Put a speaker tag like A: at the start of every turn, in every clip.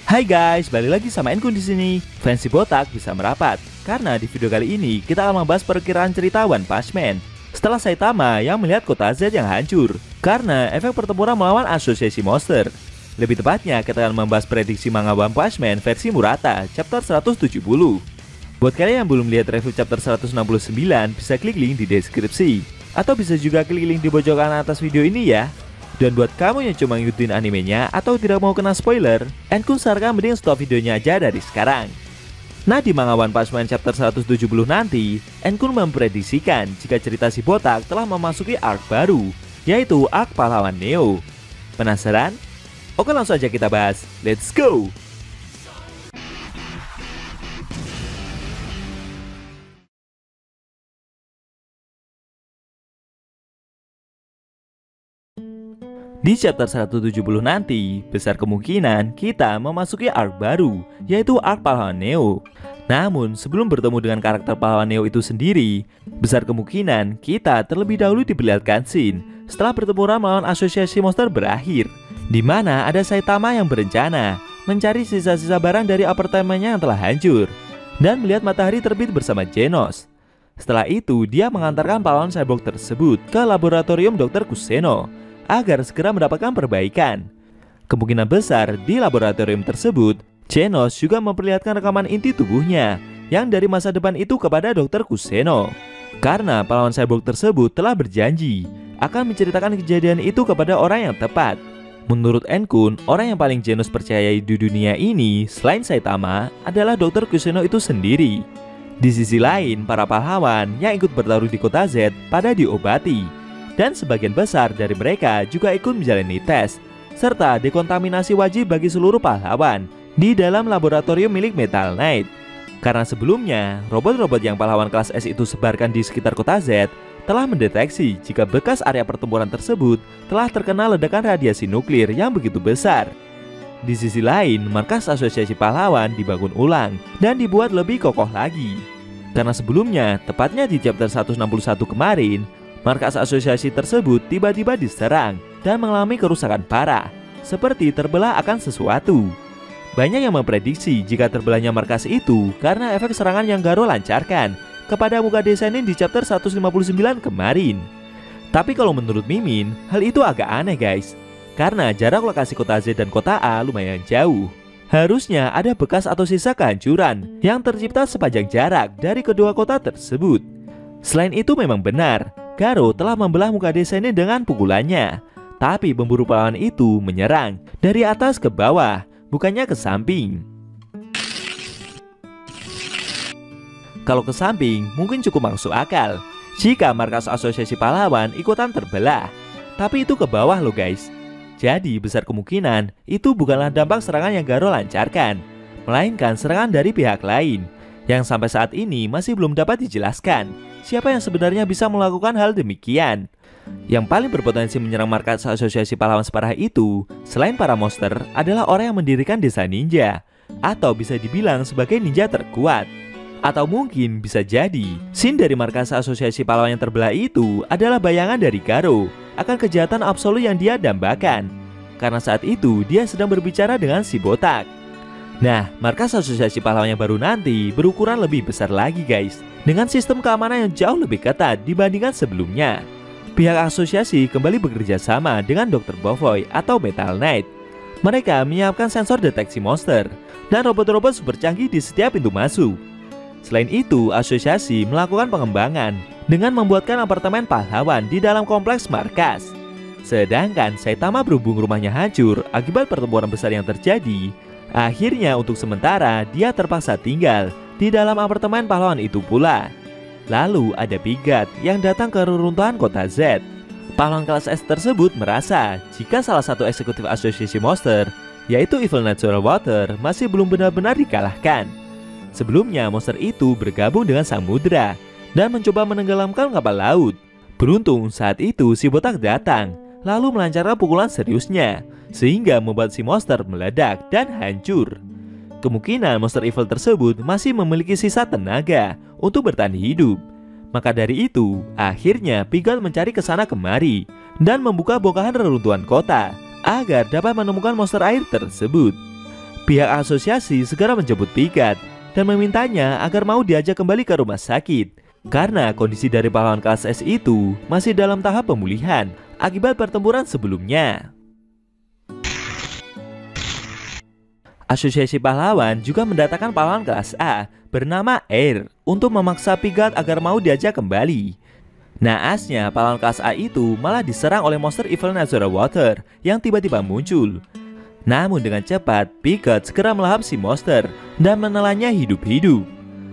A: Hai guys, balik lagi sama Enkun di sini. Fans si botak bisa merapat karena di video kali ini kita akan membahas perkiraan cerita One Punch Man setelah Saitama yang melihat kota Z yang hancur karena efek pertempuran melawan asosiasi monster. Lebih tepatnya, kita akan membahas prediksi manga One Punch Man versi Murata chapter 170. Buat kalian yang belum lihat review chapter 169, bisa klik link di deskripsi atau bisa juga klik link di pojokan atas video ini ya. Dan buat kamu yang cuma ngikutin animenya atau tidak mau kena spoiler, Enkun sarankan mending stop videonya aja dari sekarang. Nah, di manga One Punch Man chapter 170 nanti, Enkun memprediksikan jika cerita si botak telah memasuki arc baru, yaitu arc pahlawan Neo. Penasaran? Oke, langsung aja kita bahas. Let's go! Di chapter 170 nanti, besar kemungkinan kita memasuki arc baru, yaitu arc pahlawan Neo. Namun, sebelum bertemu dengan karakter pahlawan Neo itu sendiri, besar kemungkinan kita terlebih dahulu diperlihatkan scene setelah pertempuran melawan asosiasi monster berakhir, di mana ada Saitama yang berencana mencari sisa-sisa barang dari apartemennya yang telah hancur dan melihat matahari terbit bersama Genos. Setelah itu, dia mengantarkan pahlawan cyborg tersebut ke laboratorium Dr. Kuseno agar segera mendapatkan perbaikan. Kemungkinan besar di laboratorium tersebut, Genos juga memperlihatkan rekaman inti tubuhnya yang dari masa depan itu kepada Dr. Kuseno. Karena pahlawan cyborg tersebut telah berjanji akan menceritakan kejadian itu kepada orang yang tepat. Menurut Enkun, orang yang paling Genos percayai di dunia ini selain Saitama adalah Dr. Kuseno itu sendiri. Di sisi lain, para pahlawan yang ikut bertaruh di kota Z pada diobati, dan sebagian besar dari mereka juga ikut menjalani tes serta dekontaminasi wajib bagi seluruh pahlawan di dalam laboratorium milik Metal Knight. Karena sebelumnya, robot-robot yang pahlawan kelas S itu sebarkan di sekitar kota Z telah mendeteksi jika bekas area pertempuran tersebut telah terkena ledakan radiasi nuklir yang begitu besar. Di sisi lain, markas asosiasi pahlawan dibangun ulang dan dibuat lebih kokoh lagi. Karena sebelumnya, tepatnya di chapter 161 kemarin, markas asosiasi tersebut tiba-tiba diserang dan mengalami kerusakan parah, seperti terbelah akan sesuatu. Banyak yang memprediksi jika terbelahnya markas itu karena efek serangan yang Garo lancarkan kepada muka desainin di chapter 159 kemarin. Tapi kalau menurut Mimin, hal itu agak aneh guys, karena jarak lokasi kota Z dan kota A lumayan jauh. Harusnya ada bekas atau sisa kehancuran yang tercipta sepanjang jarak dari kedua kota tersebut. Selain itu memang benar, Garo telah membelah muka desa ini dengan pukulannya. Tapi pemburu pahlawan itu menyerang dari atas ke bawah, bukannya ke samping. Kalau ke samping mungkin cukup masuk akal jika markas asosiasi pahlawan ikutan terbelah. Tapi itu ke bawah loh guys. Jadi besar kemungkinan itu bukanlah dampak serangan yang Garo lancarkan, melainkan serangan dari pihak lain yang sampai saat ini masih belum dapat dijelaskan siapa yang sebenarnya bisa melakukan hal demikian. Yang paling berpotensi menyerang markas asosiasi pahlawan separah itu, selain para monster, adalah orang yang mendirikan desa ninja, atau bisa dibilang sebagai ninja terkuat. Atau mungkin bisa jadi scene dari markas asosiasi pahlawan yang terbelah itu adalah bayangan dari Garo akan kejahatan absolut yang dia dambakan, karena saat itu dia sedang berbicara dengan si botak. Nah, markas asosiasi pahlawan yang baru nanti berukuran lebih besar lagi guys, dengan sistem keamanan yang jauh lebih ketat dibandingkan sebelumnya. Pihak asosiasi kembali bekerja sama dengan Dr. Bovoy atau Metal Knight. Mereka menyiapkan sensor deteksi monster dan robot-robot super canggih di setiap pintu masuk. Selain itu, asosiasi melakukan pengembangan dengan membuatkan apartemen pahlawan di dalam kompleks markas. Sedangkan Saitama berhubung rumahnya hancur akibat pertempuran besar yang terjadi, akhirnya untuk sementara dia terpaksa tinggal di dalam apartemen pahlawan itu pula. Lalu ada Bigat yang datang ke reruntuhan kota Z. Pahlawan kelas S tersebut merasa jika salah satu eksekutif asosiasi monster, yaitu Evil Natural Water, masih belum benar-benar dikalahkan. Sebelumnya monster itu bergabung dengan Samudra dan mencoba menenggelamkan kapal laut. Beruntung saat itu si botak datang lalu melancarkan pukulan seriusnya, sehingga membuat si monster meledak dan hancur. Kemungkinan monster evil tersebut masih memiliki sisa tenaga untuk bertahan hidup. Maka dari itu, akhirnya Pigot mencari kesana kemari dan membuka bongkahan reruntuhan kota agar dapat menemukan monster air tersebut. Pihak asosiasi segera menjemput Picard dan memintanya agar mau diajak kembali ke rumah sakit karena kondisi dari pahlawan kelas S itu masih dalam tahap pemulihan akibat pertempuran sebelumnya. Asosiasi pahlawan juga mendatangkan pahlawan kelas A bernama Air untuk memaksa Picard agar mau diajak kembali. Naasnya pahlawan kelas A itu malah diserang oleh monster Evil Natural Water yang tiba-tiba muncul. Namun dengan cepat, Picard segera melahap si monster dan menelannya hidup-hidup.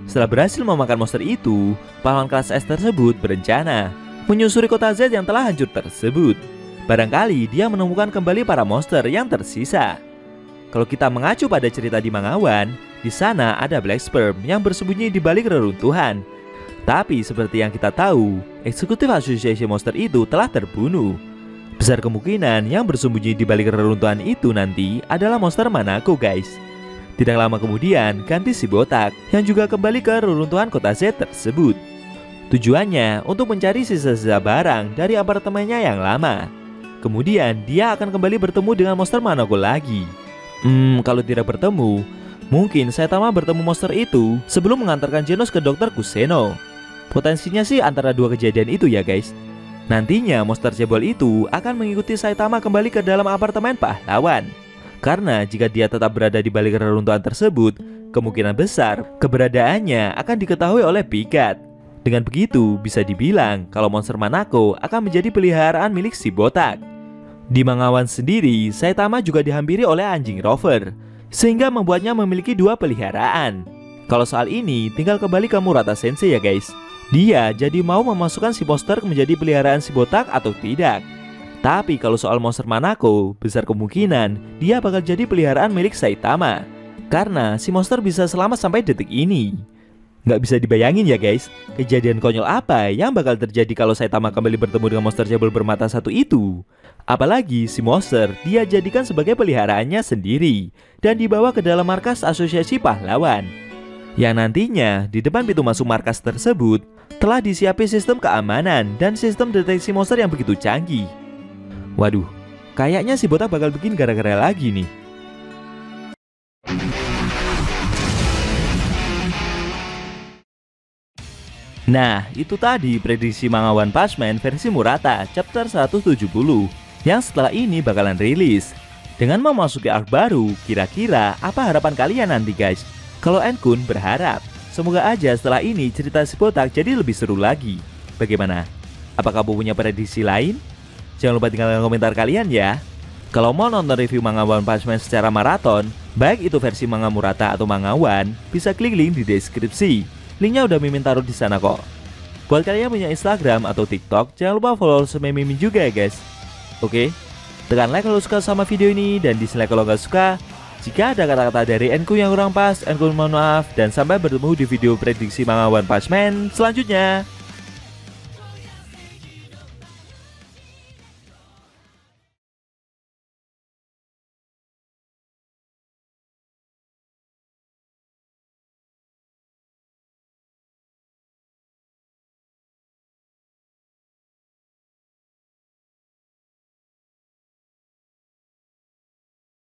A: Setelah berhasil memakan monster itu, pahlawan kelas S tersebut berencana menyusuri kota Z yang telah hancur tersebut. Barangkali dia menemukan kembali para monster yang tersisa. Kalau kita mengacu pada cerita di Mangawan, di sana ada Black Sperm yang bersembunyi di balik reruntuhan. Tapi seperti yang kita tahu, eksekutif asosiasi monster itu telah terbunuh. Besar kemungkinan yang bersembunyi di balik reruntuhan itu nanti adalah monster Manako, guys. Tidak lama kemudian ganti si botak yang juga kembali ke reruntuhan kota Z tersebut. Tujuannya untuk mencari sisa-sisa barang dari apartemennya yang lama. Kemudian dia akan kembali bertemu dengan monster Manako lagi. Kalau tidak bertemu, mungkin Saitama bertemu monster itu sebelum mengantarkan Genos ke Dr. Kuseno. Potensinya sih antara dua kejadian itu ya, guys. Nantinya monster cebol itu akan mengikuti Saitama kembali ke dalam apartemen pahlawan. Karena jika dia tetap berada di balik reruntuhan tersebut, kemungkinan besar keberadaannya akan diketahui oleh Picard. Dengan begitu, bisa dibilang kalau monster Manako akan menjadi peliharaan milik si botak. Di Mangawan sendiri, Saitama juga dihampiri oleh anjing Rover, sehingga membuatnya memiliki dua peliharaan. Kalau soal ini, tinggal kembali ke Murata Sensei ya, guys. Dia jadi mau memasukkan si monster menjadi peliharaan si botak atau tidak. Tapi kalau soal monster Manako, besar kemungkinan dia bakal jadi peliharaan milik Saitama. Karena si monster bisa selamat sampai detik ini. Nggak bisa dibayangin ya, guys, kejadian konyol apa yang bakal terjadi kalau Saitama kembali bertemu dengan monster cebol bermata satu itu. Apalagi si monster dia jadikan sebagai peliharaannya sendiri dan dibawa ke dalam markas asosiasi pahlawan. Yang nantinya di depan pintu masuk markas tersebut telah disiapkan sistem keamanan dan sistem deteksi monster yang begitu canggih. Waduh, kayaknya si botak bakal bikin gara-gara lagi nih. Nah, itu tadi prediksi manga One Punch Man versi Murata chapter 170 yang setelah ini bakalan rilis. Dengan memasuki arc baru, kira-kira apa harapan kalian nanti, guys? Kalau Enkun berharap semoga aja setelah ini cerita si botak jadi lebih seru lagi. Bagaimana? Apakah kamu punya prediksi lain? Jangan lupa tinggalkan komentar kalian ya. Kalau mau nonton review manga One Punch Man secara maraton, baik itu versi manga Murata atau manga One, bisa klik link di deskripsi. Linknya udah Mimin taruh di sana kok. Buat kalian yang punya Instagram atau TikTok, jangan lupa follow sama Mimin juga ya, guys. Oke? Tekan like kalau suka sama video ini dan dislike kalau nggak suka. Jika ada kata-kata dari Enku yang kurang pas, Enku mohon maaf, dan sampai bertemu di video prediksi manga One Punch Man selanjutnya.